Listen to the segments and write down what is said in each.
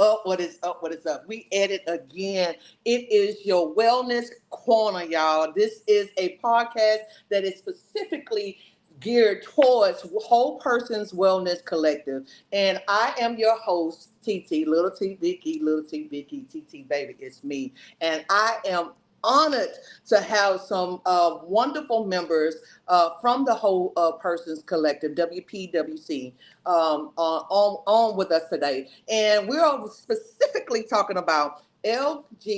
up? What is up? What is up? We at it again. It is your wellness corner, y'all. This is a podcast that is specifically geared towards Whole Person's Wellness Collective. And I am your host, TT, Little T Vicky, TT baby, it's me. And I am honored to have some wonderful members from the Whole Persons Collective, WPWC, on with us today. And we're specifically talking about LGBTQ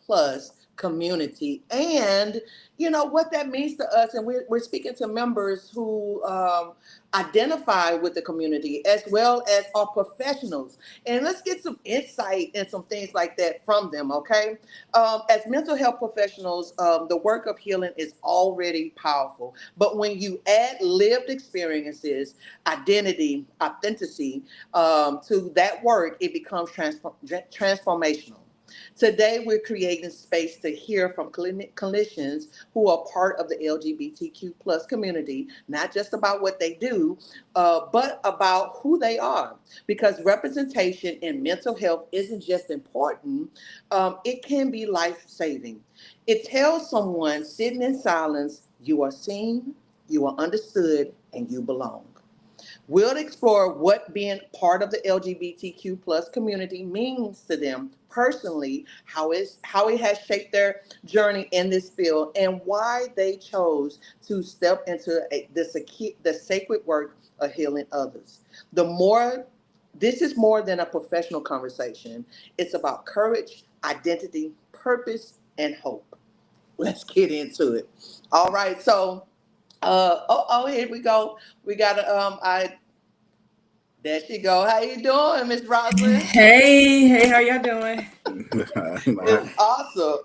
plus community and what that means to us. And we're speaking to members who identify with the community as well as our professionals. And let's get some insight and some things like that from them, okay? As mental health professionals, the work of healing is already powerful. But when you add lived experiences, identity, authenticity to that work, it becomes transformational. Today, we're creating space to hear from clinicians who are part of the LGBTQ plus community, not just about what they do, but about who they are. Because representation in mental health isn't just important, it can be life-saving. It tells someone sitting in silence, you are seen, you are understood, and you belong. We'll explore what being part of the LGBTQ plus community means to them personally, how it has shaped their journey in this field, and why they chose to step into the sacred work of healing others. This is more than a professional conversation. It's about courage, identity, purpose, and hope. Let's get into it. All right, so here we go. We got I there she go. How you doing, Miss Rosalind? Hey, how y'all doing? It's awesome.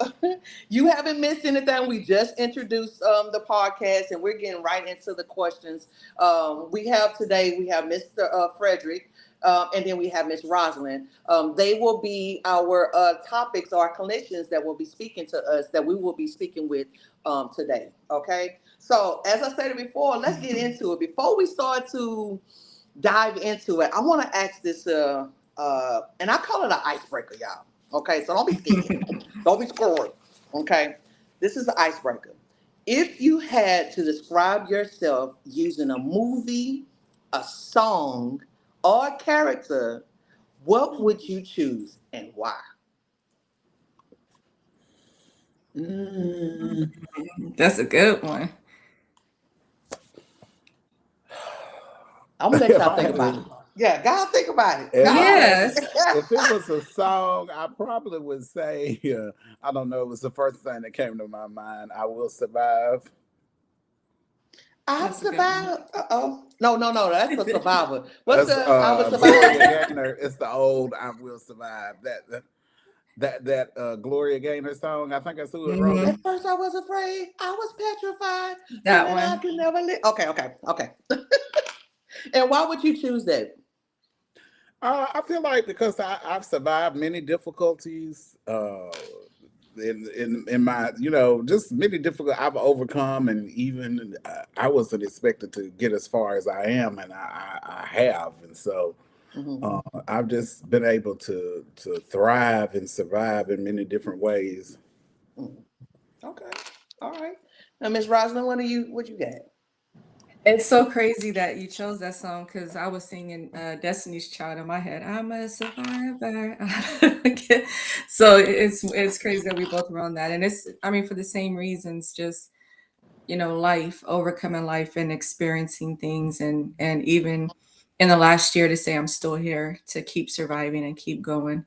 You haven't missed anything. We just introduced the podcast, and we're getting right into the questions. We have Mr. Frederick, and then we have Miss Rosalind. They will be our topics, our clinicians that will be speaking to us, that we will be speaking with today. Okay. So as I stated before, let's get into it. Before we start to dive into it, I want to ask this, and I call it an icebreaker, y'all. Okay, so don't be scared, don't be scared. Okay, this is the icebreaker. If you had to describe yourself using a movie, a song, or a character, what would you choose and why? Mm, That's a good one. I'm gonna let if y'all I think had about it. to, Yeah, God, think about it. if I God. had to, Yes. if it was a song, I probably would say, I don't know. It was the first thing that came to my mind. I will survive. I've That's a good one. survived. Uh-oh. No. That's the survivor. What's That's the I was Gloria survived? Gaynor. It's the old "I Will Survive." That Gloria Gaynor song. I think that's who it wrote it. Hmm. At first, I was afraid. I was petrified, That feeling I one. could never live. Okay. And why would you choose that? I feel like because I've survived many difficulties in my just many difficult I've overcome, and even I wasn't expected to get as far as I am, and I have, and so Hmm. I've just been able to thrive and survive in many different ways. Okay. All right. Now, Miss Rosalind, what you got? It's so crazy that you chose that song because I was singing Destiny's Child in my head. I'm a survivor. So it's crazy that we both were on that, and it's I mean for the same reasons, just life, overcoming life, and experiencing things, and even in the last year to say I'm still here to keep surviving and keep going.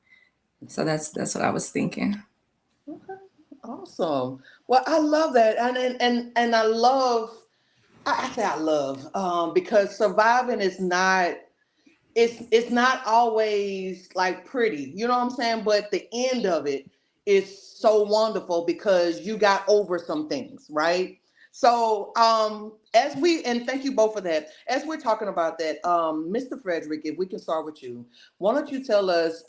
So that's what I was thinking. Okay. Awesome. Well, I love that, and I love. I say I love because surviving is not. It's not always like pretty, you know what I'm saying? But the end of it is so wonderful because you got over some things, right? So as we and thank you both for that. As we're talking about that, Mr. Frederick, if we can start with you, why don't you tell us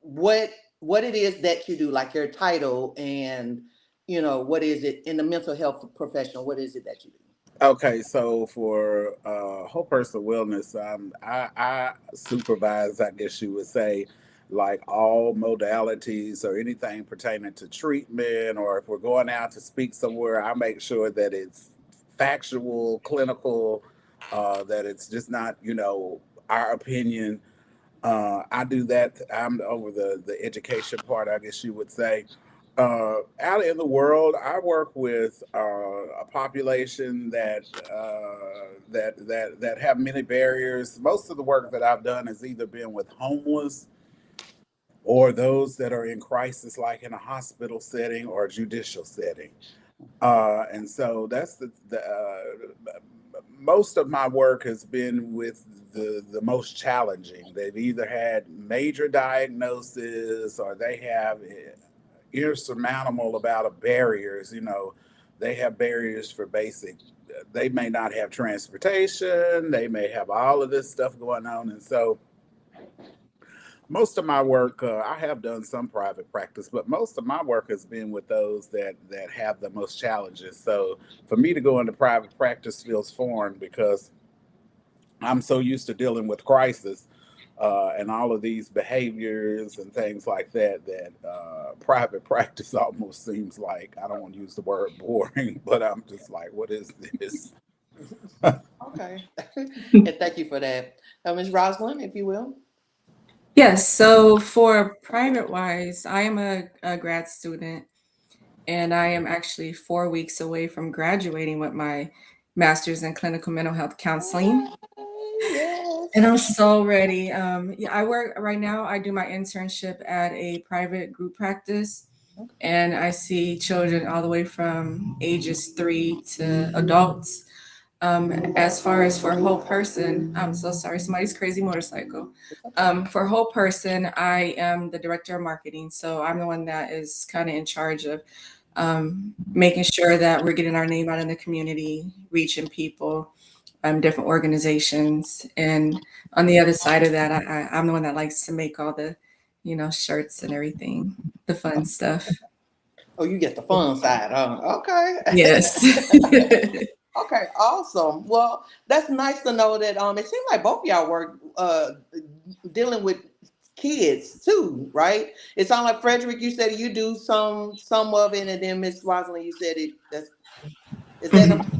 what it is that you do, like your title and what is it in the mental health professional, what is it that you do? Okay, so for whole person wellness, I supervise, I guess you would say, like all modalities or anything pertaining to treatment, or if we're going out to speak somewhere, I make sure that it's factual, clinical, that it's just not, our opinion. I do that. I'm over the education part, I guess you would say. Out in the world, I work with a population that have many barriers. Most of the work that I've done has either been with homeless or those that are in crisis, like in a hospital setting or a judicial setting. And so that's the most of my work has been with the most challenging. They've either had major diagnosis or they have insurmountable amount of barriers. They have barriers for basic. They may not have transportation. They may have all of this stuff going on, and so most of my work, I have done some private practice, but most of my work has been with those that have the most challenges. So for me to go into private practice feels foreign because I'm so used to dealing with crisis and all of these behaviors and things like that. That private practice almost seems like, I don't want to use the word boring, but I'm just like, what is this? Okay. And thank you for that. Ms. Rosalind, if you will. Yes, so for private wise, I am a grad student and I am actually 4 weeks away from graduating with my master's in clinical mental health counseling. And Yes. I'm so ready. Yeah, I work right now. I do my internship at a private group practice, and I see children all the way from ages 3 to adults. As far as for whole person, I'm so sorry, somebody's crazy motorcycle. It's okay. For whole person, I am the director of marketing, so I'm the one that is kind of in charge of making sure that we're getting our name out in the community, reaching people, different organizations. And on the other side of that, I'm the one that likes to make all the, shirts and everything, the fun stuff. Oh, you get the fun side, huh? Okay. Yes. Okay, awesome. Well, that's nice to know that it seems like both of y'all work dealing with kids too, right? It sounds like Frederick, you said you do some of it, and then Miss Rosalind, you said it that's is that Mhm.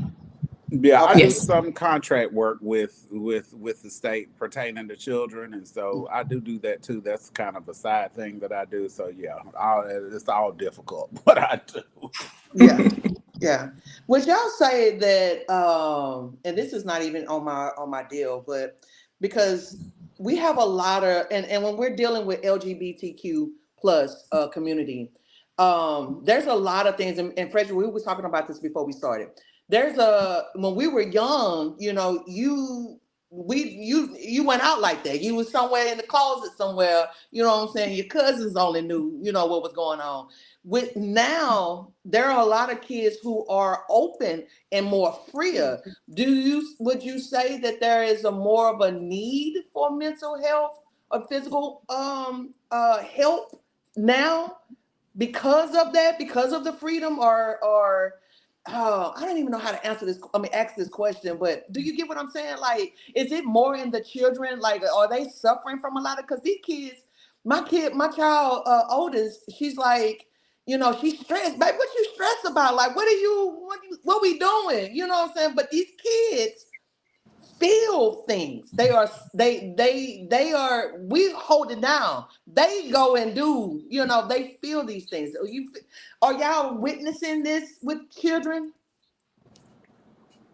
Yeah, I okay. do Yes. some contract work with the state pertaining to children, and so I do that too. That's kind of a side thing that I do. So yeah, it's all difficult, what I do. Yeah. Yeah. Would y'all say that and this is not even on my deal, but because we have a lot of and when we're dealing with LGBTQ plus community, there's a lot of things and Frederick, we was talking about this before we started. There's a when we were young, you went out like that. You was somewhere in the closet somewhere, you know what I'm saying? Your cousins only knew, what was going on with now there are a lot of kids who are open and more freer. Would you say that there is a more of a need for mental health or physical help now because of that, because of the freedom, or I don't even know how to answer this. I mean, ask this question, but do you get what I'm saying? Like, is it more in the children? Like, are they suffering from a lot of? Because these kids, my child, oldest, she's like, she's stressed. Babe, what you stressed about? Like, what we doing? You know what I'm saying? But these kids feel things. They are we hold it down. They go and do, they feel these things. Are y'all witnessing this with children?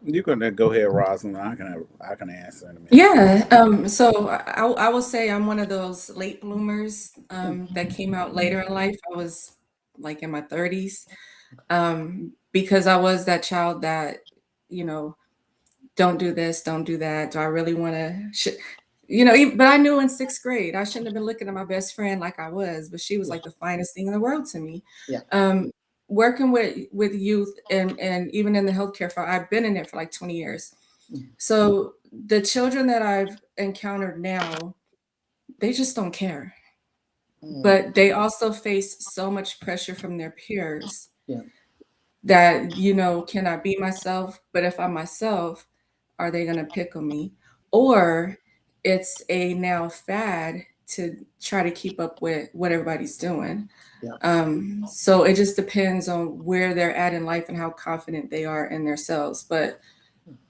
You can go ahead, Rosalind. I can answer in a minute. Yeah. So I will say I'm one of those late bloomers that came out later in life. I was like in my 30s because I was that child that, you know, don't do this, don't do that. Do I really want to? But I knew in sixth grade I shouldn't have been looking at my best friend like I was, but she was Yeah, like the finest thing in the world to me. yeah. Um, Working with youth and even in the healthcare field, I've been in it for like 20 years. So the children that I've encountered now, they just don't care. Mm, But they also face so much pressure from their peers yeah. that, can I be myself? But if I'm myself, are they going to pick on me? Or it's a now fad to try to keep up with what everybody's doing. Yeah. So it just depends on where they're at in life and how confident they are in themselves. But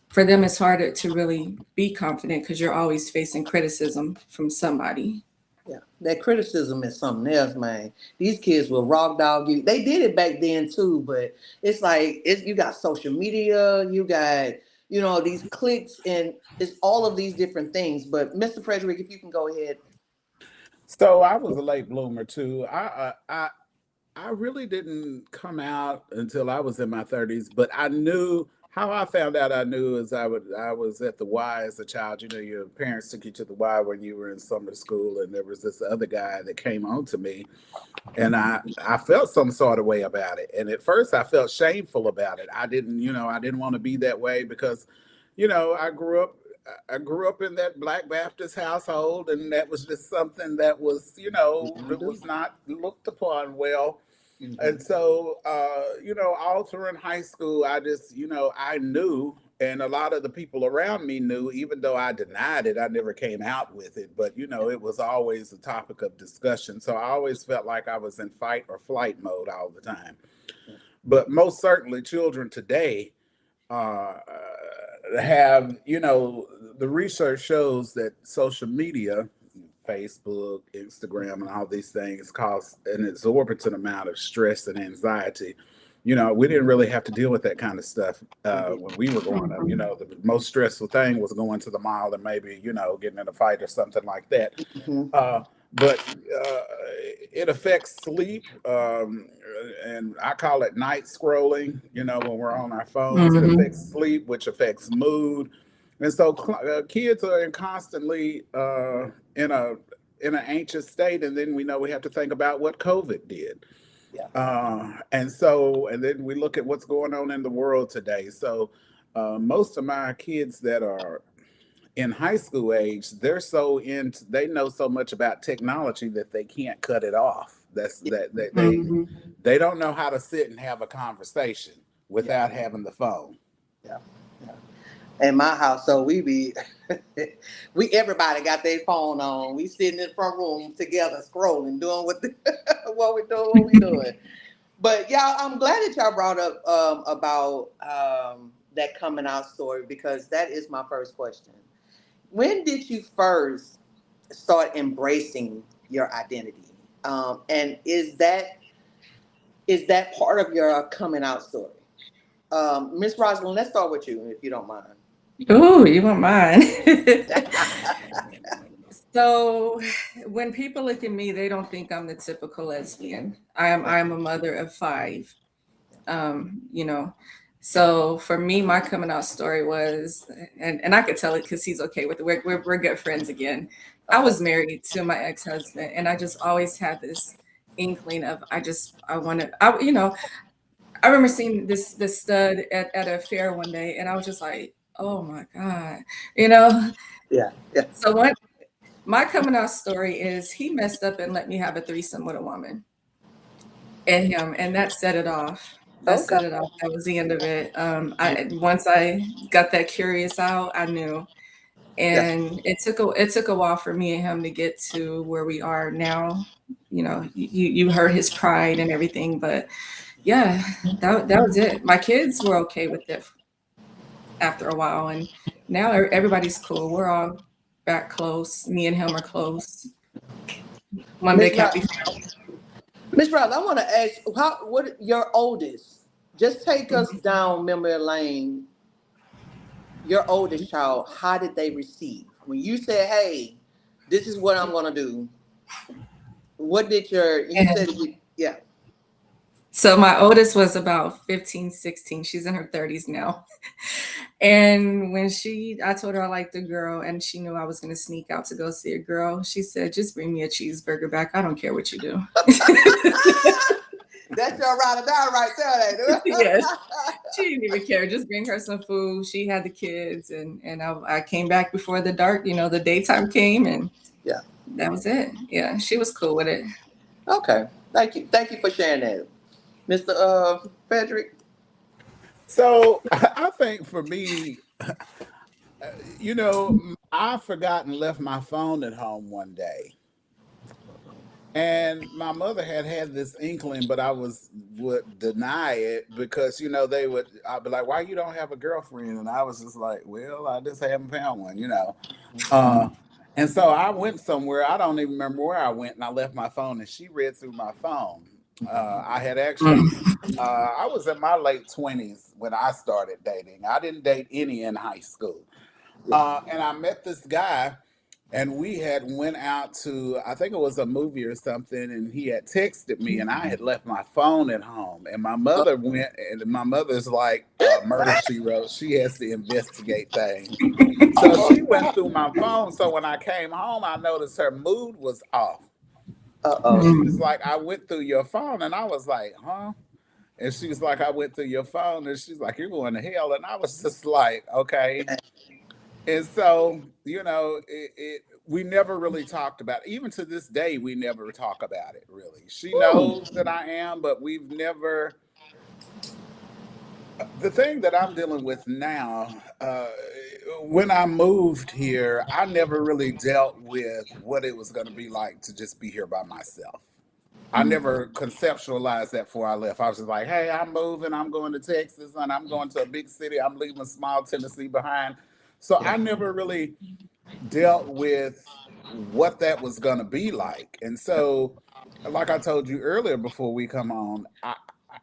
for them, it's harder to really be confident because you're always facing criticism from somebody. Yeah, that criticism is something else, man. These kids will rock dog you. They did it back then too, but it's like you got social media, you got these clicks, and it's all of these different things. But Mr. Frederick, if you can go ahead. So I was a late bloomer too. I really didn't come out until I was in my 30s, but I knew how I found out I knew is I was at the Y as a child. You know, your parents took you to the Y when you were in summer school, and there was this other guy that came on to me, and I felt some sort of way about it. And at first I felt shameful about it. I didn't want to be that way because, I grew up in that Black Baptist household, and that was just something that was, that was not looked upon well. Mhm. And so, all through high school, I just, I knew, and a lot of the people around me knew, even though I denied it, I never came out with it. But, it was always a topic of discussion. So I always felt like I was in fight or flight mode all the time. But most certainly, children today uh, have, the research shows that social media, Facebook, Instagram, and all these things cause an exorbitant amount of stress and anxiety. We didn't really have to deal with that kind of stuff when we were growing up. Mhm. The most stressful thing was going to the mall and maybe, getting in a fight or something like that. Mhm. Uh, but it affects sleep, and I call it night scrolling. When we're on our phones, it Mhm. affects sleep, which affects mood, and so kids are in constantly in a in an anxious state, and then we know we have to think about what COVID did. Yeah. And then we look at what's going on in the world today. So most of my kids that are in high school age, they know so much about technology that they can't cut it off. That's that Mhm. they don't know how to sit and have a conversation Yeah. without having the phone. Yeah. Yeah. In my house, so we be we everybody got their phone on. We sitting in the front room together, scrolling, doing what we doing. But y'all, I'm glad that y'all brought up about that coming out story, because that is my first question. When did you first start embracing your identity? And is that part of your coming out story? Miss Rosalind, let's start with you, if you don't mind. Ooh, you want mine? So when people look at me, they don't think I'm the typical lesbian. I'm a mother of five. Um, you know. So for me, my coming out story was, and I could tell it because he's okay with it. We're good friends again. I Okay. was married to my ex-husband, and I just always had this inkling of I want to. I remember seeing this stud at a fair one day, and I was just like, oh my god, you know. Yeah. Yeah. So what my coming out story is he messed up and let me have a threesome with a woman and him, and that set it off. That Okay. set it off. That was the end of it. I once I got that curious out, I knew, Yeah. and it took a while for me and him to get to where we are now. You heard his pride and everything, but yeah, that was it. My kids were okay with it after a while, and now everybody's cool. We're all back close. Me and him are close. One Miss big Rob, happy family. Miss Rob, I want to ask, what your oldest? Just take us Mhm. down memory lane. Your oldest child, how did they receive when you said, "Hey, this is what I'm gonna do"? What did your? You said, And yeah. so my oldest was about 15, 16. She's in her 30s now. And when I told her I liked a girl and she knew I was going to sneak out to go see a girl, she said, just bring me a cheeseburger back. I don't care what you do. That's your ride or die right there, ain't Yes. it? She didn't even care. Just bring her some food. She had the kids, and I came back before the dark. The daytime came, and Yeah. that was it. Yeah, she was cool with it. Okay. Thank you. Thank you for sharing that, Mr. Frederick. So I think for me, I forgot and left my phone at home one day. And my mother had this inkling, but I would deny it because I'd be like, "Why you don't have a girlfriend?" And I was just like, "Well, I just haven't found one." Uh, and so I went somewhere. I don't even remember where I went, and I left my phone, and she read through my phone. I had actually, I was in my late 20s when I started dating. I didn't date any in high school, and I met this guy, and we had went out to, I think it was a movie or something, and he had texted me, and I had left my phone at home, and my mother went, and my mother's like, Murder She Wrote. She has to investigate things. So she went through my phone. So when I came home, I noticed her mood was off. And Uh-oh. she was like, "I went through your phone." And I was like, "Huh?" And she was like, "I went through your phone." And she's like, "You're going to hell." And I was just like, "Okay." And so, we never really talked about it. Even to this day, we never talk about it really. She Ooh. knows that I am, but we've never. The thing that I'm dealing with now, when I moved here, I never really dealt with what it was going to be like to just be here by myself. I never conceptualized that before I left. I was just like, "Hey, I'm moving. I'm going to Texas, and I'm going to a big city. I'm leaving small Tennessee behind." So I never really dealt with what that was going to be like. And so, like I told you earlier before we come on,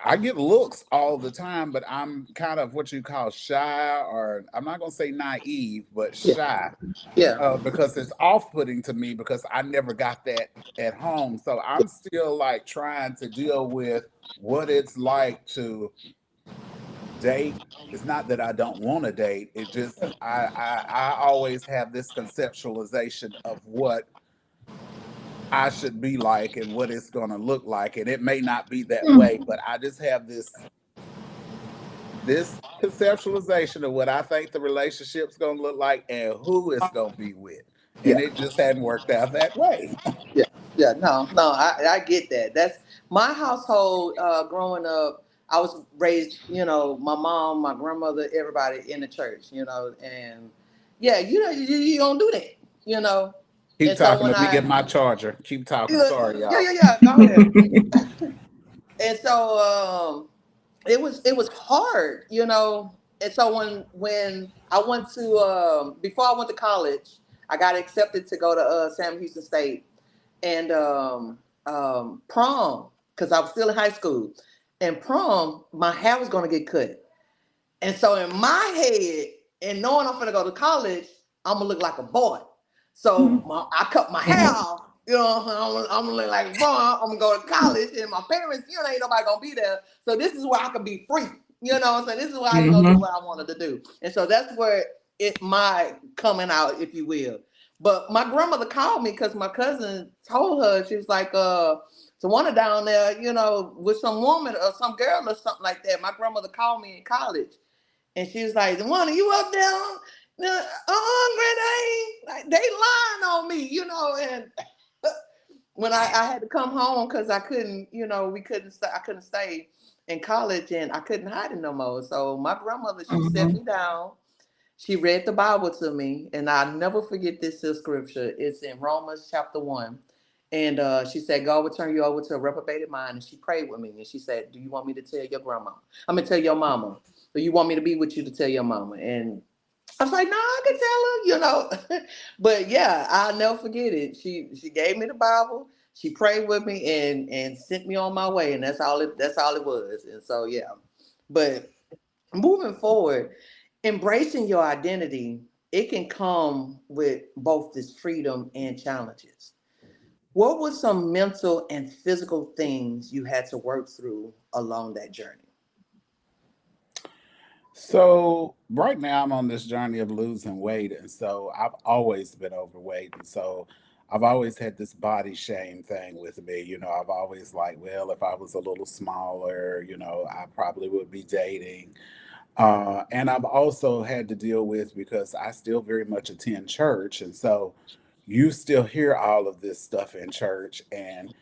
I get looks all the time, but I'm kind of what you call shy, or I'm not going to say naive, but Yeah. shy, Yeah. because it's off putting to me because I never got that at home. So I'm still like trying to deal with what it's like to date. It's not that I don't want to date. It just I always have this conceptualization of what I should be like and what it's going to look like, and it may not be that way, but I just have this conceptualization of what I think the relationship's going to look like and who it's going to be with, and Yeah. it just hadn't worked out that way. Yeah. Yeah. No, no, I get that. That's my household growing up. I was raised, my mom, my grandmother, everybody in the church, and yeah, you don't do that, you know. Keep And so talking. when Let me I, get my charger. Keep talking. yeah, Sorry, yeah, y'all. yeah, yeah, go ahead. And so it was hard, And so when I went to before I went to college, I got accepted to go to Sam Houston State and prom because I was still in high school. And prom, my hair was gonna get cut. And so in my head, and knowing I'm gonna go to college, I'm gonna look like a boy. So I cut my hair off. I'm gonna look like a boy. I'm gonna go to college, and my parents, ain't nobody gonna be there. So this is where I can be free. You know what I'm saying? This is where I can go do what I wanted to do. And so that's where my coming out, if you will. But my grandmother called me because my cousin told her, she was like, Tawana down there, with some woman or some girl or something like that. My grandmother called me in college and she was like, "Tawana, you up there?" No, Grandma, like they lying on me, And when I had to come home because I couldn't, we couldn't, I couldn't stay in college and I couldn't hide it no more. So my grandmother, she set me down. She read the Bible to me, and I'll never forget this scripture. It's in Romans chapter 1. And she said, God will turn you over to a reprobated mind. And she prayed with me. And she said, do you want me to tell your grandma? I'm going to tell your mama. Do you want me to be with you to tell your mama? And I was like, no, I can tell her. But yeah, I'll never forget it. She gave me the Bible. She prayed with me and sent me on my way. And that's all it was. And so yeah. But moving forward, embracing your identity, it can come with both this freedom and challenges. What were some mental and physical things you had to work through along that journey? So right now I'm on this journey of losing weight, and so I've always been overweight, and so I've always had this body shame thing with me. I've always like, well, if I was a little smaller, I probably would be dating. And I've also had to deal with because I still very much attend church, and so you still hear all of this stuff in church, and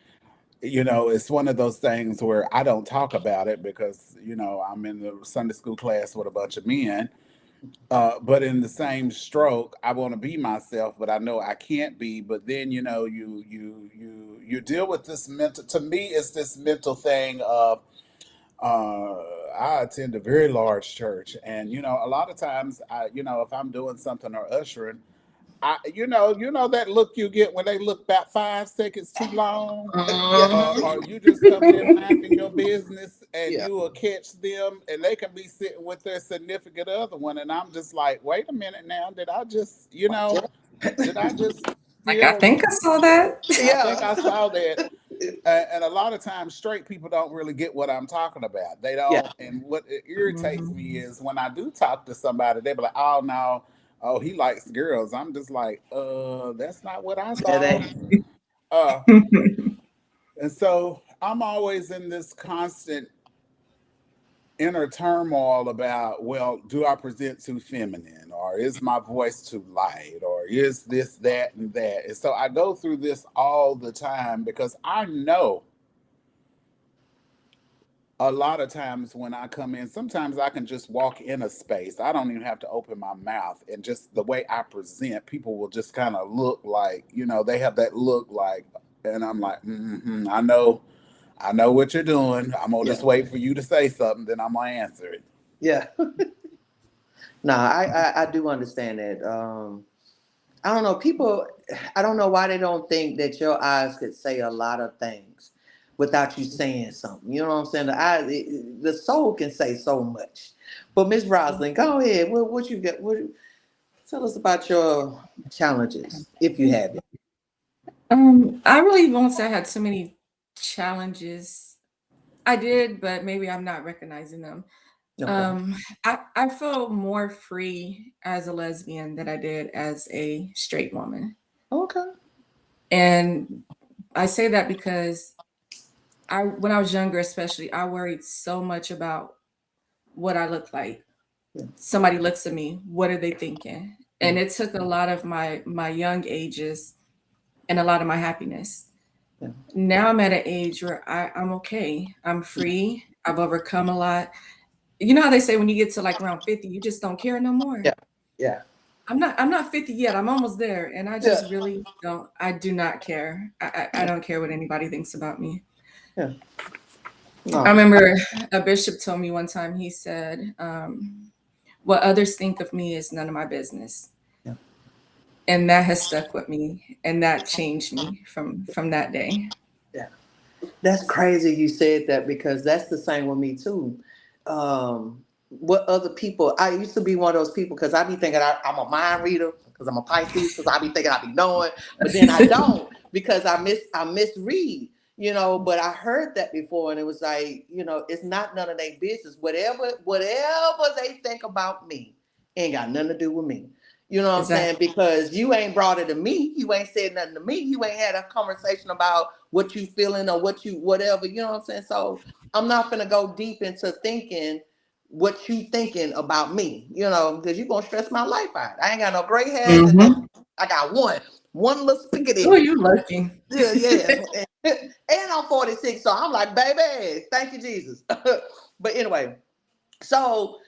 it's one of those things where I don't talk about it because, I'm in the Sunday school class with a bunch of men. But in the same stroke, I want to be myself, but I know I can't be. But then, you deal with this mental. To me, it's this mental thing of I attend a very large church, and a lot of times, if I'm doing something or ushering, you know that look you get when they look about 5 seconds too long, Yeah, or you just coming in minding your business, and yeah, you will catch them, and they can be sitting with their significant other one, and I'm just like, wait a minute now, did I just Like, I feel? think I saw that. I think yeah, I saw that. And a lot of times straight people don't really get what I'm talking about. They yeah, don't. And what irritates me Mhm. is when I do talk to somebody, they be like, oh no, oh, he likes girls. I'm just like, that's not what I yeah. saw. Uh and so I'm always in this constant inner turmoil about, well, do I present too feminine, or is my voice too light, or is this, that, and that? And so I go through this all the time because I know a lot of times when I come in, sometimes I can just walk in a space. I don't even have to open my mouth. And just the way I present, people will just kind of look like, they have that look like, and I'm like, I know what you're doing. I'm gonna Yeah. just wait for you to say something, then I'm gonna answer it. Yeah. No, I do understand that. I don't know. People, I don't know why they don't think that your eyes could say a lot of things without you saying something. You know what I'm saying? The soul can say so much. But Miss Roslyn, go ahead. What you got? Tell us about your challenges, if you have it. I really won't say I had too many challenges. I did, but maybe I'm not recognizing them. Okay. Um, I felt more free as a lesbian than I did as a straight woman. Okay. And I say that because when I was younger, especially, I worried so much about what I look like. Yeah. Somebody looks at me, what are they thinking? And Mm. it took a lot of my young ages and a lot of my happiness. Yeah. Now I'm at an age where I'm okay. I'm free. I've overcome a lot. You know how they say when you get to like around 50, you just don't care no more. Yeah. Yeah. I'm not 50 yet. I'm almost there. And I Yeah. just really don't, I do not care. I don't care what anybody thinks about me. Yeah. I No. remember a bishop told me one time, he said, what others think of me is none of my business. Yeah. And that has stuck with me, and that changed me from that day. Yeah. That's crazy you said that because that's the same with me too. What other people, I used to be one of those people because I be thinking I'm a mind reader because I'm a Pisces because I be thinking I be knowing, but then I don't because I misread, but I heard that before and it was like, it's not none of their business. Whatever they think about me ain't got nothing to do with me. You know what I'm saying? Exactly. Because you ain't brought it to me. You ain't said nothing to me. You ain't had a conversation about what you feeling or whatever. You know what I'm saying? So I'm not gonna go deep into thinking what you thinking about me, because you're gonna stress my life out. I ain't got no gray hairs and no, Mm-hmm. I got one little Oh, spiggity. you lucky. Yeah, yeah. And I'm 46, so I'm like, baby, thank you, Jesus. But anyway, so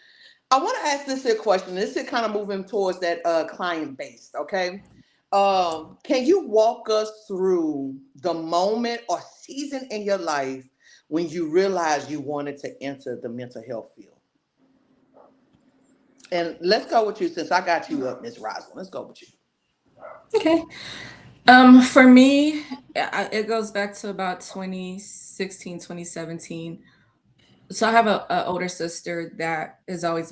I want to ask this here question. This is kind of moving towards that client base, okay? Can you walk us through the moment or season in your life when you realized you wanted to enter the mental health field? And let's go with you since I got you up, Miss Rosalind. Let's go with you. Okay. For me, it goes back to about 2016, 2017. So I have a older sister that has always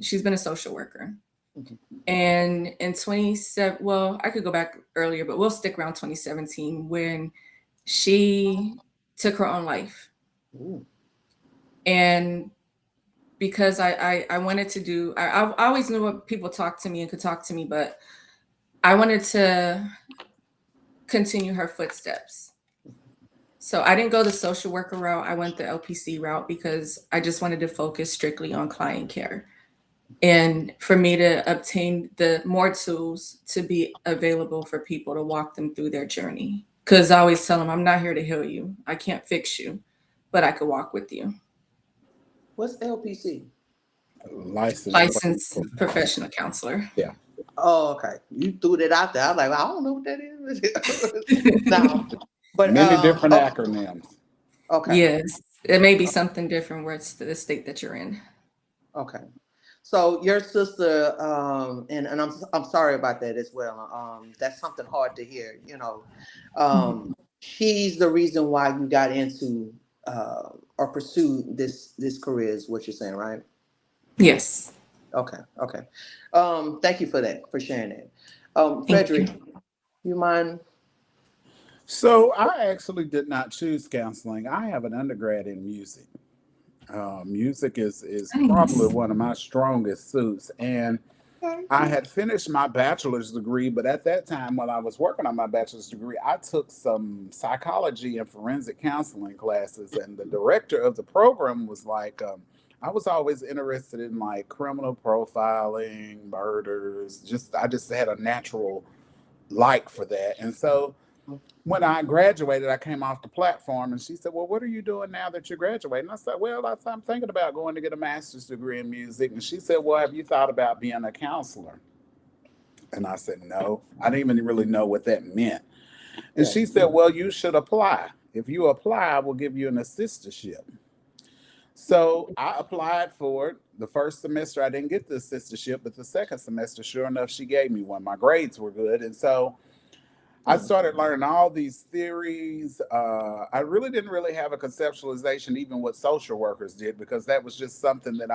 she's been a social worker. Mhm. And in 27, well, I could go back earlier, but we'll stick around 2017 when she took her own life. Ooh. And because I wanted to I always knew what people talked to me and could talk to me, but I wanted to continue her footsteps. So I didn't go the social worker route. I went the LPC route because I just wanted to focus strictly on client care. And for me to obtain the more tools to be available for people to walk them through their journey. Because I always tell them, I'm not here to heal you. I can't fix you, but I could walk with you. What's LPC? Licensed Licensed professional. professional counselor. Yeah. Oh, okay. You threw that out there. I was like, I don't know what that is. No, but Many different okay, acronyms. okay, Yes, it may be something different where it's the state that you're in. okay. So your sister, and I'm sorry about that as well. That's something hard to hear. She's the reason why you got into or pursued this career is what you're saying, right? Yes, Okay, okay. Thank you for that, for sharing that. thank you. Frederick, you mind? So I actually did not choose counseling. I have an undergrad in music. Music is probably Nice. one of my strongest suits, and Okay. I had finished my bachelor's degree, but at that time, while I was working on my bachelor's degree, I took some psychology and forensic counseling classes, and the director of the program was like, I was always interested in like criminal profiling, murders. I just had a natural like for that, and so when I graduated, I came off the platform and she said, well, what are you doing now that you're graduating? I said, well, I'm thinking about going to get a master's degree in music. And she said, well, have you thought about being a counselor? And I said, no, I didn't even really know what that meant. And Yeah. she said, well, you should apply. If you apply, I will give you an assistantship. So I applied for it. The first semester, I didn't get the assistantship, but the second semester, sure enough, she gave me one. My grades were good. And so I Hmm. started learning all these theories. I really didn't really have a conceptualization, even what social workers did, because that was just something that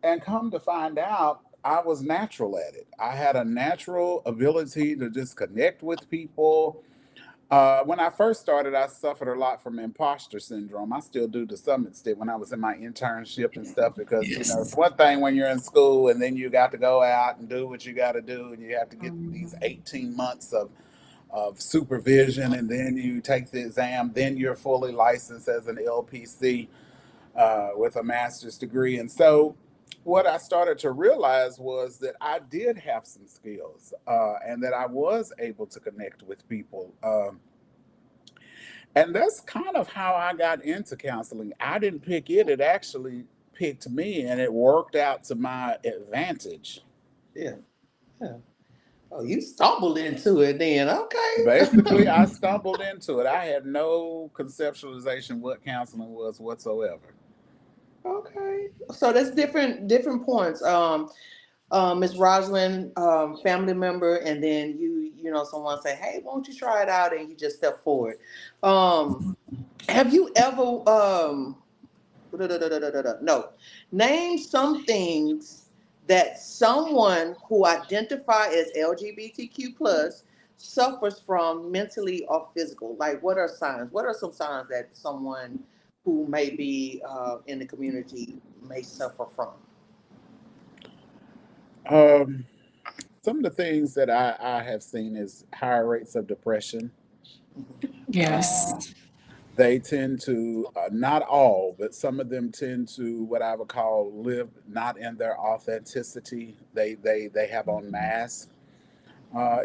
and come to find out, I was natural at it. I had a natural ability to just connect with people. When I first started, I suffered a lot from imposter syndrome. I still do to some extent when I was in my internship and stuff, because, it's Yes. one thing when you're in school and then you got to go out and do what you got to do, and you have to get these 18 months of supervision, and then you take the exam, then you're fully licensed as an LPC with a master's degree. And so, what I started to realize was that I did have some skills and that I was able to connect with people. And that's kind of how I got into counseling. I didn't pick it, it actually picked me, and it worked out to my advantage. Yeah. Yeah. Oh, you stumbled into it then. Basically, Okay. I stumbled into it. I had no conceptualization what counseling was whatsoever. Okay. So that's different points. Miss Rosalind, family member, and then someone say, "Hey, won't you try it out?" And you just step forward. Um, have you ever no, name some things that someone who identify as LGBTQ plus suffers from mentally or physical? Like, what are signs? What are some signs that someone who may be in the community may suffer from? Um, some of the things that I have seen is higher rates of depression. Yes. Uh, they tend to, not all, but some of them tend to what I would call live not in their authenticity. They have on masks.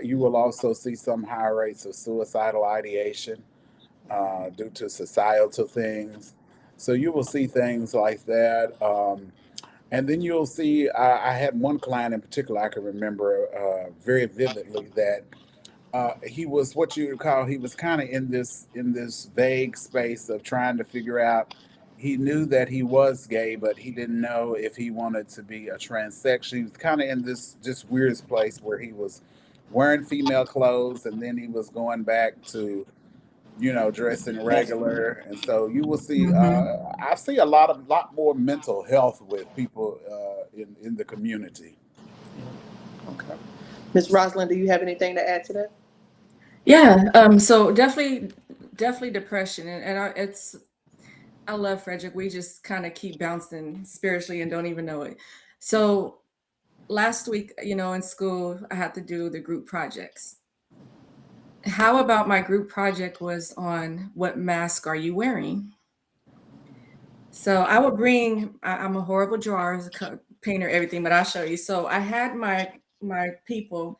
You will also see some higher rates of suicidal ideation due to societal things. So you will see things like that. And then you'll see, I had one client in particular I can remember very vividly that he was what you would call, he was kind of in this vague space of trying to figure out. He knew that he was gay, but he didn't know if he wanted to be a transsexual. He was kind of in this just weirdest place where he was wearing female clothes, and then he was going back to dressing regular. And so you will see, Hmm. I see a lot more mental health with people in the community. Okay. Miss Rosalind, do you have anything to add to that? Yeah. So definitely depression, and I love Frederick. We just kind of keep bouncing spiritually and don't even know it. So last week, in school, I had to do the group projects. How about my group project was on what mask are you wearing? So I would bring. I'm a horrible drawer, painter, everything, but I'll show you. So I had my people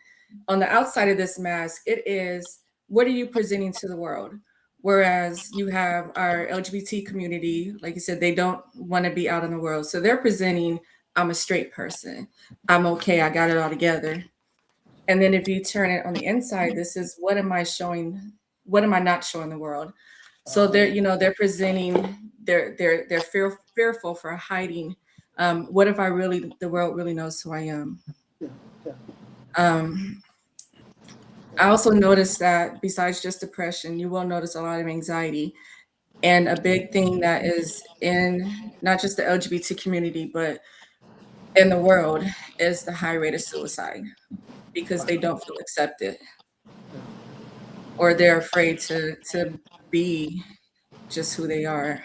on the outside of this mask. It is what are you presenting to the world? Whereas you have our LGBT community, like you said, they don't want to be out in the world. So they're presenting, I'm a straight person. I'm okay. I got it all together. And then if you turn it on the inside, this is what am I showing? What am I not showing the world? So they're presenting, fearful for hiding. What if the world really knows who I am? Yeah, yeah, Um, I also noticed that besides just depression, you will notice a lot of anxiety. And a big thing that is in not just the LGBT community, but in the world is the high rate of suicide because right. they don't feel accepted or they're afraid to be just who they are.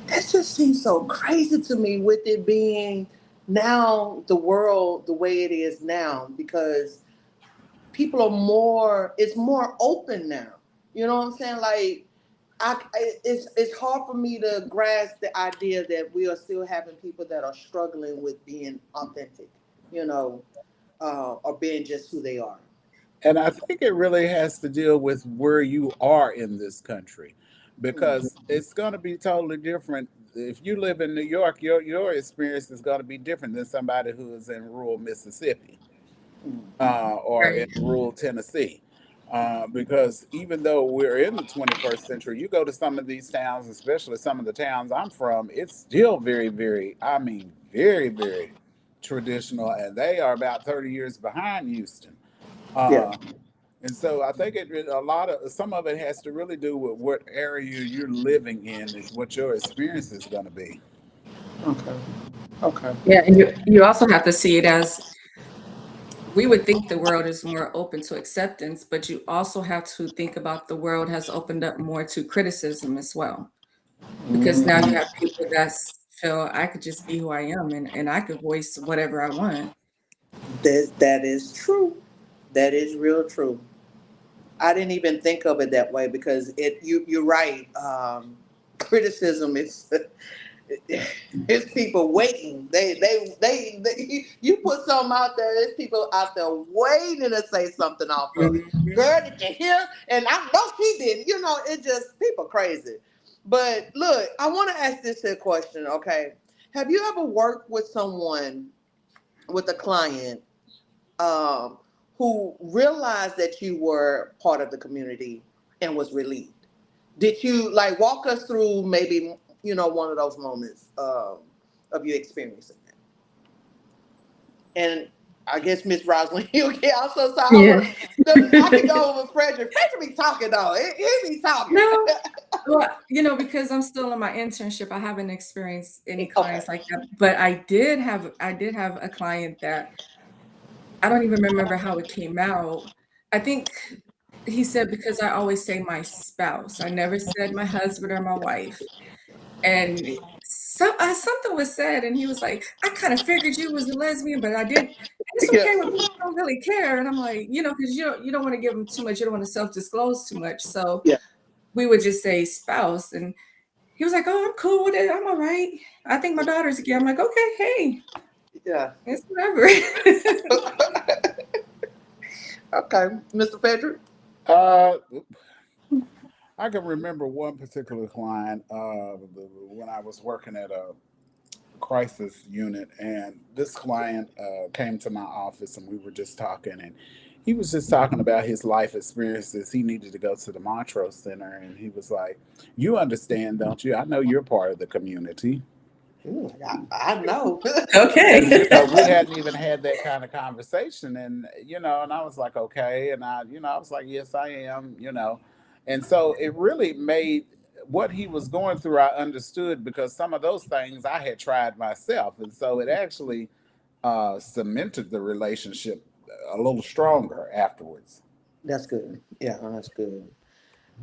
That just seems so crazy to me with it being now the world the way it is now because people are more, it's more open now. You know what I'm saying? Like, it's hard for me to grasp the idea that we are still having people that are struggling with being authentic, you know, or being just who they are. And I think it really has to deal with where you are in this country, Mm, because it's going to be totally different. If you live in New York, your experience is going to be different than somebody who is in rural Mississippi, mm. or in Right. rural Tennessee. Because even though we're in the 21st century, you go to some of these towns, especially some of the towns I'm from, it's still very, very, I mean, very, very traditional, and they are about 30 years behind Houston. Yeah. Uh, and so I think a lot of some of it has to really do with what area you're living in is what your experience is going to be. Okay. Okay. Yeah, and you also have to see it as we would think the world is more open to acceptance, but you also have to think about the world has opened up more to criticism as well. Because now you Mm. have people that feel I could just be who I am and I could voice whatever I want. That is true. That is real true. I didn't even think of it that way because you're right. Criticism is it's people waiting. You put something out there. There's people out there waiting to say something off of it. Mhm. Girl, did you hear? And I know she did. You know, it just people crazy. But look, I want to ask this a question. Okay, have you ever worked with someone with a client um, who realized that you were part of the community and was relieved? Did you like walk us through maybe one of those moments of you experiencing that? And I guess Miss Rosalind, you okay? I'm so sorry. Yeah. I can go over Frederick. Frederick be talking though. He be talking. No, well, because I'm still in my internship, I haven't experienced any Okay. clients like that. But I did have a client that I don't even remember how it came out. I think he said because I always say my spouse. I never said my husband or my wife. And something was said, and he was like, "I kind of figured you was a lesbian, but I did. And it's Yeah. okay with me. I don't really care." And I'm like, because you don't want to give them too much. You don't want to self-disclose too much. So Yeah. we would just say spouse, and he was like, "Oh, I'm cool with it. I'm all right. I think my daughter's gay." I'm like, "Okay, hey, Yeah. it's whatever." Okay, Mr. Frederick. Uh, I can remember one particular client when I was working at a crisis unit, and this client came to my office, and we were just talking, and he was just talking about his life experiences. He needed to go to the Montrose Center, and he was like, "You understand, don't you? I know you're part of the community." I know. And Okay. we hadn't even had that kind of conversation, and and I was like, okay, and I was like, yes, I am, and so it really made what he was going through. I understood because some of those things I had tried myself, and so it actually cemented the relationship a little stronger afterwards. That's good. Yeah, that's good.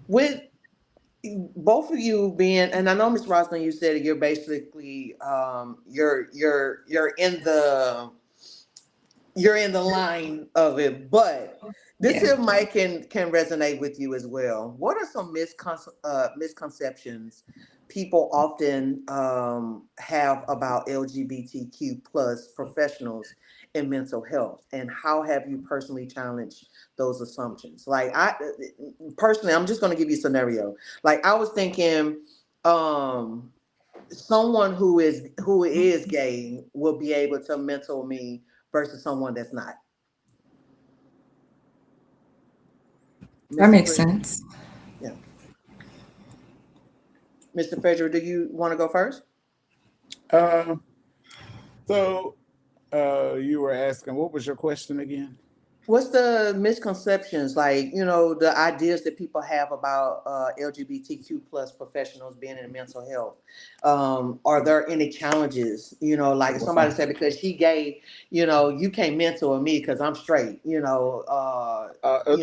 With both of you being, and I know Miss Rosalind, you said you're basically you're in the line of it, but this Yeah. here might can resonate with you as well. What are some misconceptions people often have about LGBTQ plus professionals, in mental health, and how have you personally challenged those assumptions? Like I personally, I'm just going to give you a scenario. Like I was thinking, um, someone who is gay will be able to mentor me versus someone that's not. That Mr. makes Frederick, sense. yeah. Mr. Frederick, do you want to go first? Uh, so you were asking, what was your question again? What's the misconceptions, like, the ideas that people have about LGBTQ plus professionals being in mental health? Are there any challenges? Like somebody Well, said, because she gay, you can't mentor me because I'm straight.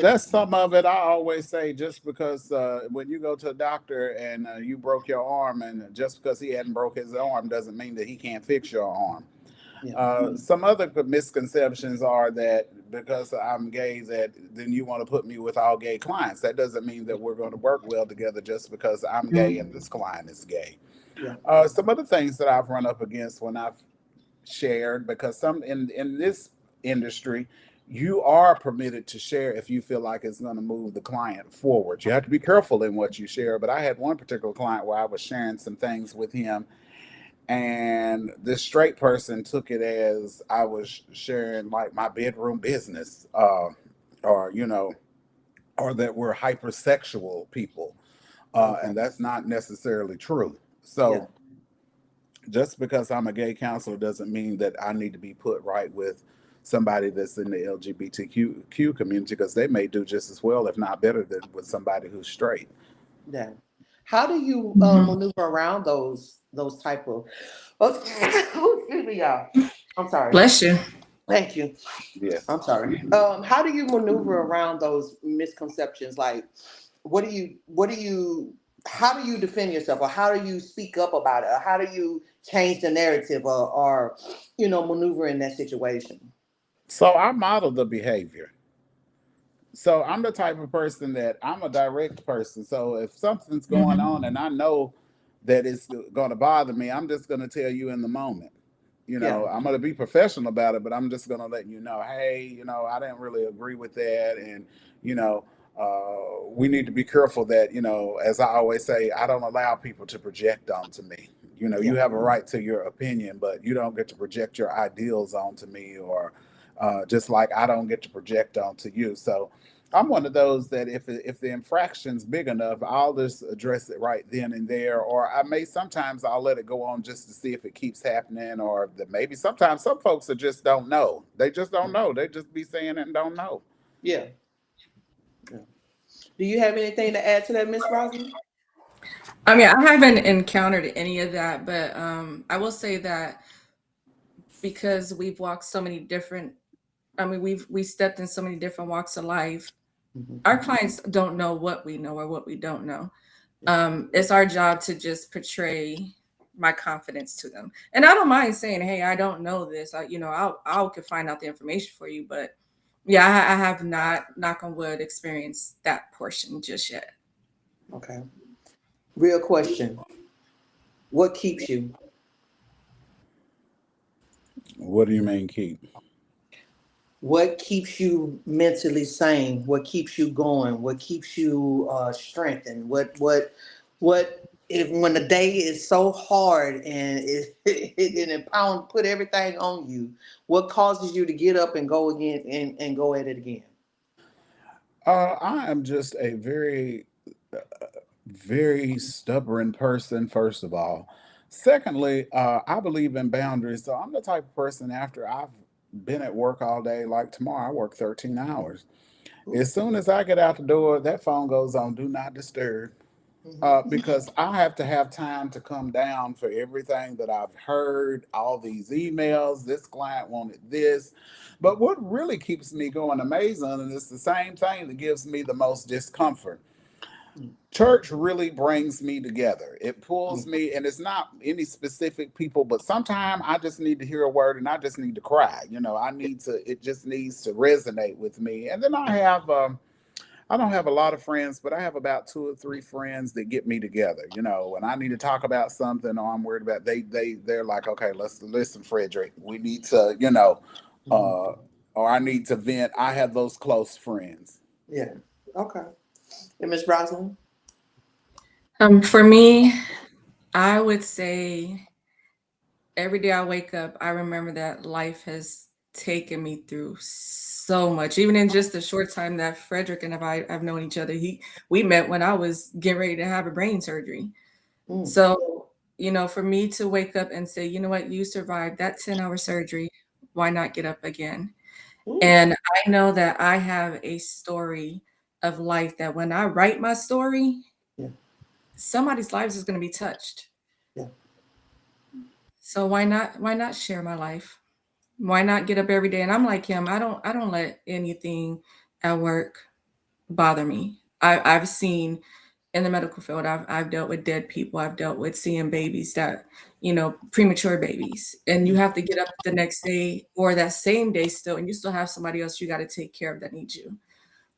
that's some of it. I always say, just because when you go to a doctor and you broke your arm, and just because he hadn't broke his arm doesn't mean that he can't fix your arm. Yeah, Some other misconceptions are that because I'm gay, that then you want to put me with all gay clients. That doesn't mean that we're going to work well together just because I'm gay and this client is gay. yeah, Some other things that I've run up against when I've shared, because some in this industry, you are permitted to share if you feel like it's going to move the client forward. You have to be careful in what you share. But I had one particular client where I was sharing some things with him, and this straight person took it as I was sharing like my bedroom business, or or that we're hypersexual people, okay, and that's not necessarily true. yeah, So just because I'm a gay counselor doesn't mean that I need to be put right with somebody that's in the LGBTQ community, because they may do just as well, if not better, than with somebody who's straight. yeah. How do you Mhm. maneuver around those type of? Oh, excuse me, y'all. I'm sorry. Bless you. Thank you. Yes. I'm sorry. How do you maneuver around those misconceptions? Like, how do you defend yourself, or how do you speak up about it, or how do you change the narrative, or maneuver in that situation? So I model the behavior. So I'm the type of person that I'm a direct person. So if something's going Hmm. on and I know that it's going to bother me, I'm just going to tell you in the moment. Yeah, I'm going to be professional about it, but I'm just going to let you know, hey, I didn't really agree with that. And, you know, we need to be careful that, as I always say, I don't allow people to project onto me. You yeah, have a right to your opinion, but you don't get to project your ideals onto me, or just like I don't get to project onto you. So I'm one of those that if the infraction's big enough, I'll just address it right then and there, or I may sometimes I'll let it go on just to see if it keeps happening, or that maybe sometimes some folks that just don't know. They just don't know. They just be saying it and don't know. yeah, yeah. Do you have anything to add to that, Miss Roslyn? I mean, I haven't encountered any of that, but I will say that because we've walked so many different, I mean, we stepped in so many different walks of life. Mhm. Our clients don't know what we know or what we don't know. Yeah, It's our job to just portray my confidence to them, and I don't mind saying, "Hey, I don't know this. I could find out the information for you." But yeah, I have not, knock on wood, experienced that portion just yet. okay. Real question: what keeps you? What do you mean keep? What keeps you mentally sane? What keeps you going? What keeps you strengthened? What if when the day is so hard and it pound put everything on you? What causes you to get up and go again and go at it again? I am just a very, very stubborn person, first of all. Secondly, I believe in boundaries. So I'm the type of person, after I've been at work all day, like tomorrow, I work 13 hours. Ooh. As soon as I get out the door, that phone goes on do not disturb, Mhm. because I have to have time to come down for everything that I've heard, all these emails. This client wanted this. But what really keeps me going amazing, and it's the same thing that gives me the most discomfort. Mhm. Church really brings me together. It pulls Mhm. me, and it's not any specific people, but sometimes I just need to hear a word and I just need to cry. I need to, it just needs to resonate with me. And then I don't have a lot of friends, but I have about two or three friends that get me together. When I need to talk about something or I'm worried about, they're like, okay, let's listen, Frederick. We need to, uh, or I need to vent, I have those close friends. Yeah. Okay. And Miss Rosalind? For me, I would say every day I wake up, I remember that life has taken me through so much. Even in just the short time that Frederick and I've known each other, we met when I was getting ready to have a brain surgery. Mm. So, for me to wake up and say, you know what, you survived that 10-hour surgery, why not get up again? Ooh. And I know that I have a story of life that when I write my story, Yeah. somebody's lives is going to be touched. Yeah. So why not share my life? Why not get up every day? And I'm like him. I don't let anything at work bother me. I've seen in the medical field, I've dealt with dead people. I've dealt with seeing babies that, premature babies. And you have to get up the next day or that same day still, and you still have somebody else you got to take care of that needs you.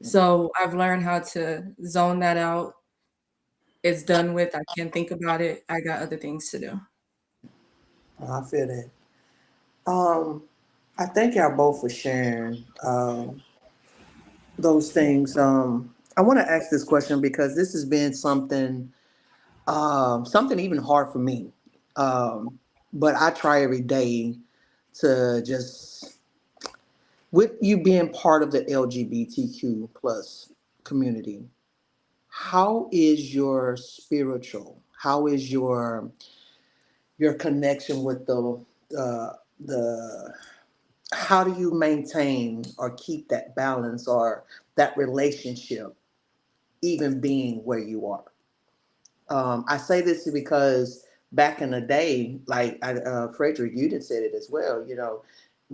So I've learned how to zone that out. It's done with. I can't think about it. I got other things to do. Oh, I feel that. I thank y'all both for sharing those things. I want to ask this question because this has been something even hard for me. Um, but I try every day to just, with you being part of the LGBTQ plus community, how is your spiritual? How is your connection with the how do you maintain or keep that balance or that relationship even being where you are? I say this because back in the day, like Frederick, you did said it as well.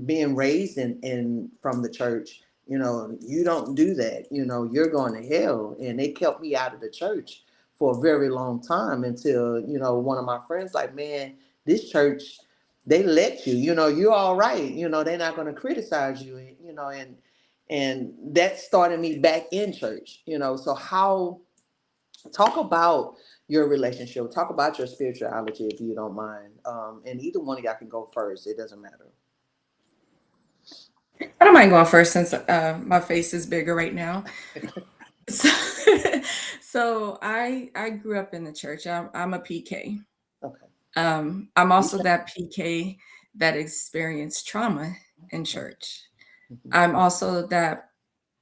Being raised in from the church, you don't do that. You're going to hell, and they kept me out of the church for a very long time until one of my friends like, man, this church, they let you. You're all right. They're not going to criticize you. And that started me back in church. So how talk about your relationship. Talk about your spirituality if you don't mind. And either one of y'all can go first. It doesn't matter. I don't mind going first since my face is bigger right now. So, so I grew up in the church. I'm a PK. Okay. I'm also that PK that experienced trauma in church. Mhm. I'm also that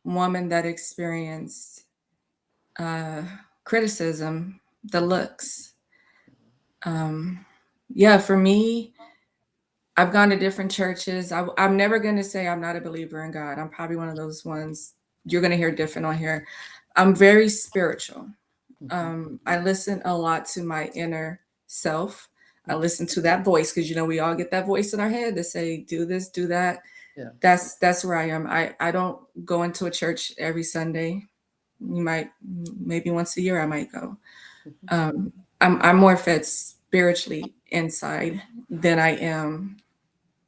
woman that experienced uh, criticism, the looks. Um, yeah, for me, I've gone to different churches. I'm never going to say I'm not a believer in God. I'm probably one of those ones you're going to hear different on here. I'm very spiritual. Mhm. I listen a lot to my inner self. I Mhm. listen to that voice because we all get that voice in our head that say do this, do that. Yeah. That's where I am. I don't go into a church every Sunday. You might maybe once a year I might go. Mhm. I'm more fed spiritually inside than I am.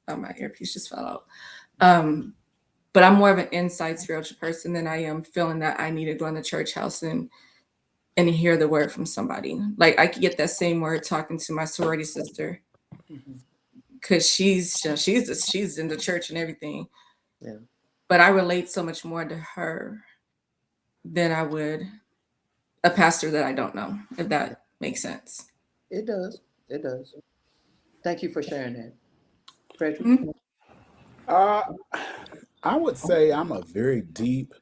Oh, my earpiece just fell out. Um, but I'm more of an inside spiritual person than I am feeling that I need to go in the church house and hear the word from somebody. Like I could get that same word talking to my sorority sister Mhm. because she's in the church and everything. Yeah. But I relate so much more to her than I would a pastor that I don't know, if Yeah. that makes sense. It does. It does. Thank you for sharing that, Frederick. Mhm. Uh, I would say I'm a very deep,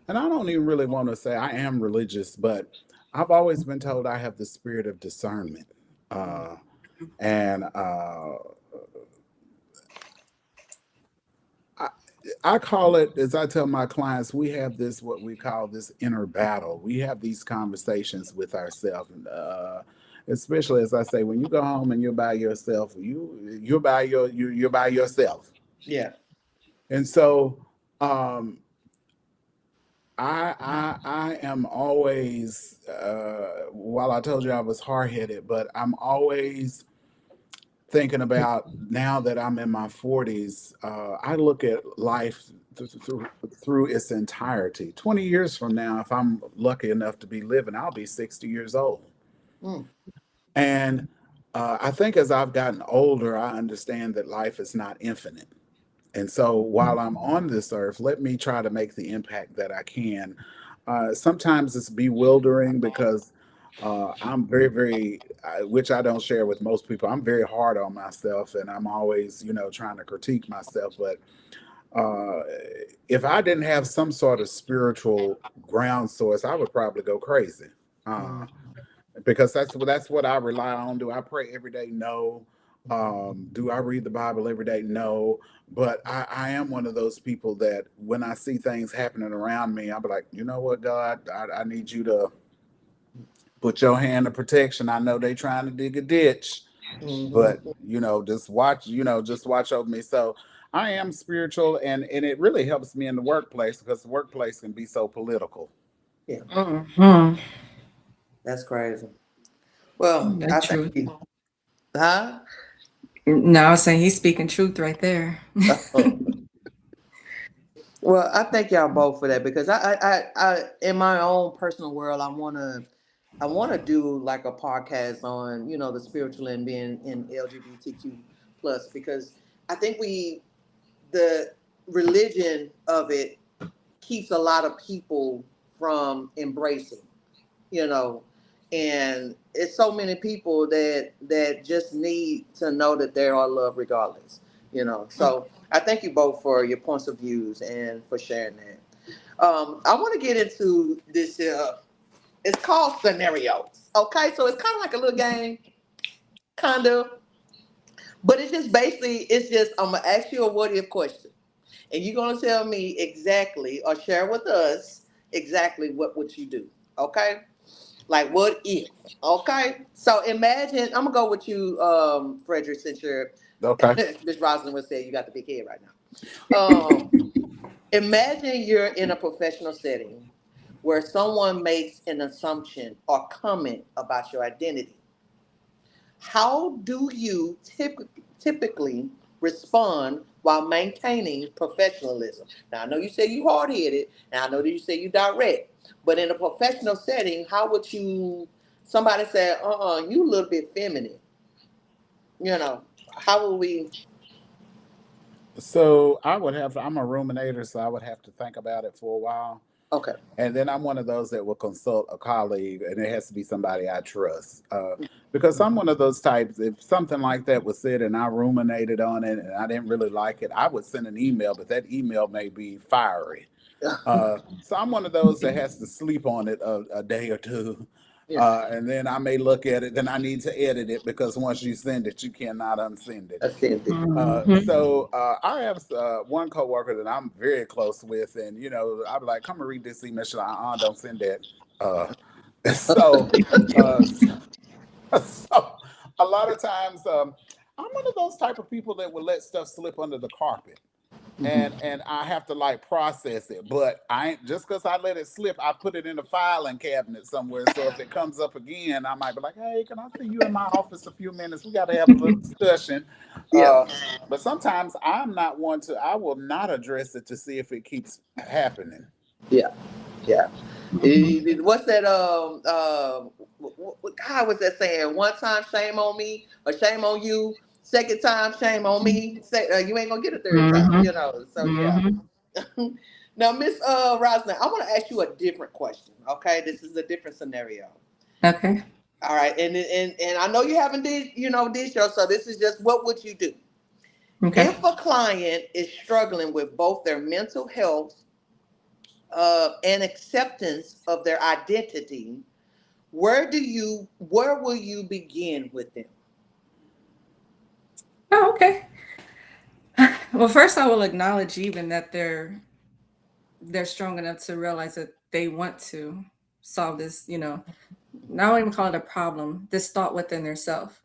and I don't even really want to say I am religious, but I've always been told I have the spirit of discernment. Uh, and I, I call it, as I tell my clients, we have this, what we call this inner battle. We have these conversations with ourselves. Especially as I say, when you go home and you're by yourself, you're by yourself. Yeah. And so um, I am always while I told you I was hard headed, but I'm always thinking about now that I'm in my 40s. I look at life through its entirety. 20 years from now, if I'm lucky enough to be living, I'll be 60 years old. Mm. And I think as I've gotten older, I understand that life is not infinite. And so while I'm on this earth, let me try to make the impact that I can. Sometimes it's bewildering because I'm very, very, which I don't share with most people. I'm very hard on myself, and I'm always, trying to critique myself. But uh, if I didn't have some sort of spiritual ground source, I would probably go crazy. Uh, Mm. because that's what I rely on. Do I pray every day? No. Do I read the Bible every day? No. But I am one of those people that when I see things happening around me, I'll be like, you know what, God, I need you to put your hand of protection. I know they trying to dig a ditch, but Mhm. just watch over me. So I am spiritual, and it really helps me in the workplace because the workplace can be so political. Yeah, Hmm. that's crazy. Well, I That's thank true. you. Huh? No, I was saying he's speaking truth right there. Well, I thank y'all both for that because in my own personal world, I wanna do like a podcast on the spiritual and being in LGBTQ plus because I think the religion of it keeps a lot of people from embracing, you know, and it's so many people that just need to know that they are loved regardless. So I thank you both for your points of views and for sharing that. I want to get into this. It's called scenarios. Okay, so it's kind of like a little game, kind of, but it's just I'm gonna ask you a what if question, and you're gonna tell me exactly or share with us exactly what would you do. Okay, like what if? Okay, so imagine I'm gonna go with you, Frederick, since you're Okay. Miss Rosalind would say you got the big head right now. Imagine you're in a professional setting where someone makes an assumption or comment about your identity. How do you typically respond while maintaining professionalism? Now, I know you say you hard headed, and I know that you say you direct, but in a professional setting, how would you? Somebody say, you a little bit feminine. You know, how would we? So I'm a ruminator, so I would have to think about it for a while. Okay. And then I'm one of those that will consult a colleague, and it has to be somebody I trust. Because I'm one of those types, if something like that was said and I ruminated on it and I didn't really like it, I would send an email, but that email may be fiery. So I'm one of those that has to sleep on it a day or two. Yeah, And then I may look at it, then I need to edit it because once you send it, you cannot unsend it. ascended. I have one coworker that I'm very close with, and I'll be like, "Come and read this email." She's like, don't send that." Uh, so, uh, so a lot of times, I'm one of those type of people that will let stuff slip under the carpet, Mhm. and I have to like process it. But I ain't just because I let it slip, I put it in a filing cabinet somewhere. So if it comes up again, I might be like, "Hey, can I see you in my office a few minutes? We got to have a little discussion." Yeah, Uh, but sometimes I'm not one to. I will not address it to see if it keeps happening. yeah, yeah. Mhm. What's that? How was that saying? One time, shame on me, or shame on you. Second time, shame on me. You ain't gonna get a third time. Mhm. So yeah. Mhm. Now, Miss Rosalind, I want to ask you a different question. Okay, this is a different scenario. Okay. All right, and I know you haven't did show, so this is just what would you do Okay. if a client is struggling with both their mental health and acceptance of their identity? Where will you begin with them? Oh, okay. Well, first I will acknowledge even that they're strong enough to realize that they want to solve this, not even call it a problem, this thought within their self.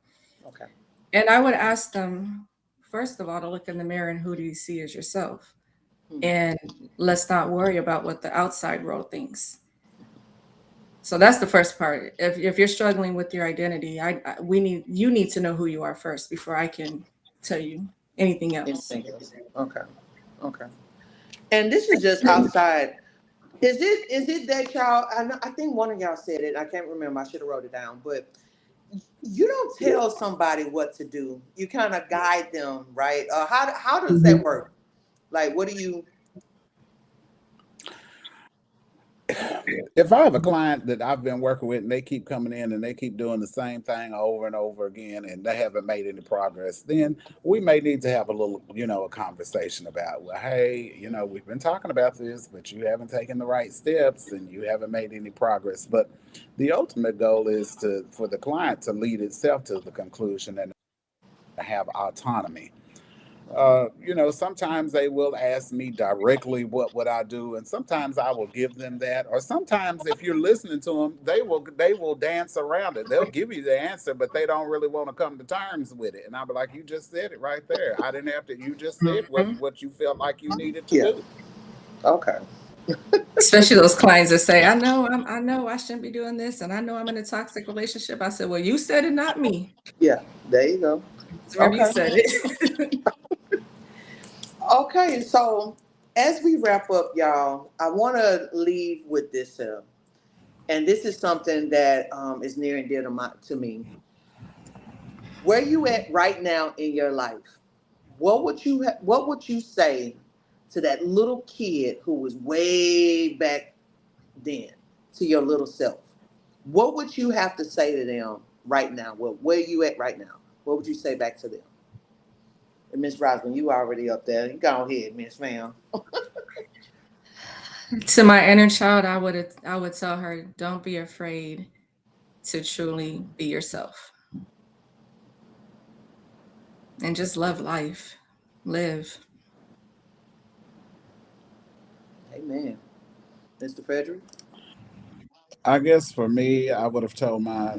Okay. And I would ask them, first of all, to look in the mirror and who do you see as yourself? Hmm. And let's not worry about what the outside world thinks. So that's the first part. If you're struggling with your identity, you need to know who you are first before I can tell you anything else. Anything else? Okay. Okay. And this is just outside. Is it that y'all? I think one of y'all said it. I can't remember. I should have wrote it down. But you don't tell somebody what to do. You kind of guide them, right? How does that Mhm. work? Like, what do you? If I have a client that I've been working with and they keep coming in and they keep doing the same thing over and over again and they haven't made any progress, then we may need to have a little, a conversation about, well, hey, we've been talking about this, but you haven't taken the right steps and you haven't made any progress. But the ultimate goal is for the client to lead itself to the conclusion and have autonomy. Sometimes they will ask me directly what would I do, and sometimes I will give them that. Or sometimes, if you're listening to them, they will dance around it. They'll give you the answer, but they don't really want to come to terms with it. And I'll be like, "You just said it right there. I didn't have to. You just said Mhm. what you felt like you needed to Yeah. do." Okay. Especially those clients that say, I know I shouldn't be doing this, and I know I'm in a toxic relationship. I said, well, you said it, not me. Yeah. There you go. Remember, you Okay. said it. Okay. So as we wrap up, y'all, I want to leave with this. And this is something that is near and dear to me. Where you at right now in your life? What would you say to that little kid who was way back then, to your little self? What would you have to say to them right now? Where you at right now? What would you say back to them? And Miss Roslyn, you already up there. You go ahead, Miss Ma'am. To my inner child, I would tell her, don't be afraid to truly be yourself and just love life. Live. Amen. Mr. Frederick? I guess for me, I would have told my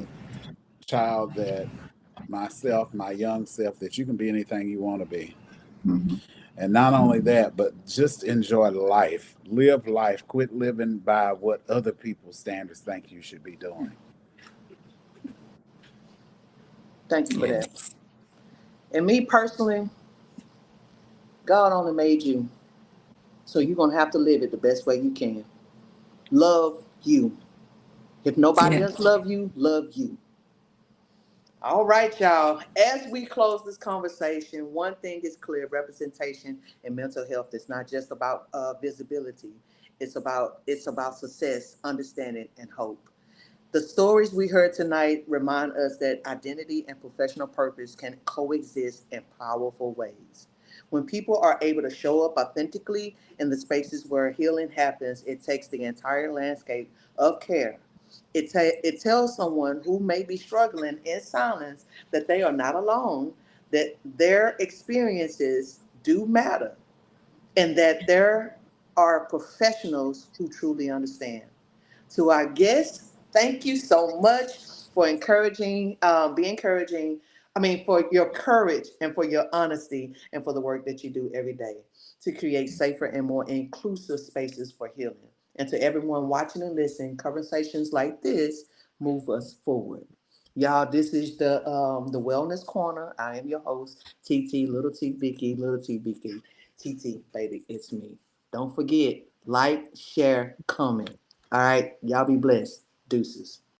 child that myself, my young self, that you can be anything you want to be. Mhm. And not only that, but just enjoy life. Live life. Quit living by what other people's standards think you should be doing. Thank you for that. Yes. And me personally, God only made you. So you're gonna have to live it the best way you can. Love you. If nobody else Yes. love you, love you. All right, y'all. As we close this conversation, one thing is clear: representation in mental health is not just about visibility. It's about success, understanding, and hope. The stories we heard tonight remind us that identity and professional purpose can coexist in powerful ways. When people are able to show up authentically in the spaces where healing happens, it takes the entire landscape of care. It tells someone who may be struggling in silence that they are not alone, that their experiences do matter, and that there are professionals who truly understand. To our guests, thank you so much for be encouraging. I mean, for your courage and for your honesty and for the work that you do every day to create safer and more inclusive spaces for healing. And to everyone watching and listening, conversations like this move us forward. Y'all, this is the Wellness Corner. I am your host, TT, Little T Vicky, Little T Vicky, TT, baby, it's me. Don't forget, like, share, comment. All right, y'all be blessed. Deuces.